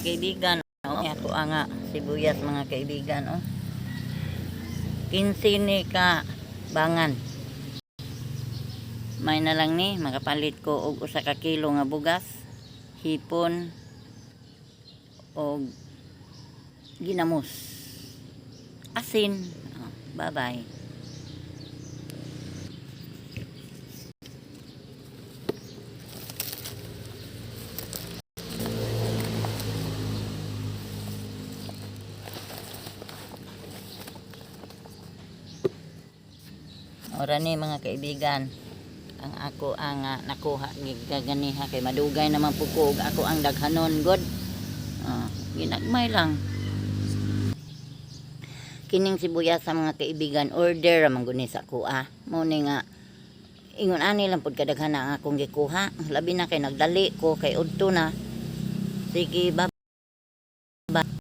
mga kaibigan. Oh, ako nga sibuyas mga kaibigan. Oh. 15 ni ka bangan. May na lang ni makapalit ko og usa ka kilo nga bugas, hipon og ginamos. Asin. Oh, bye-bye. Ora ni mga kaibigan, ang ako ang nakuha giganiha kay madugay naman po ko ako ang daghanon god. Ginagmay lang. Kining sibuyas sa mga kaibigan order ramang guni sa kuha. Mo ni nga ingon ani lang pud kadaghan ang akong gikuha. Labi na kay nagdali ko kay udto na. Sige, bye.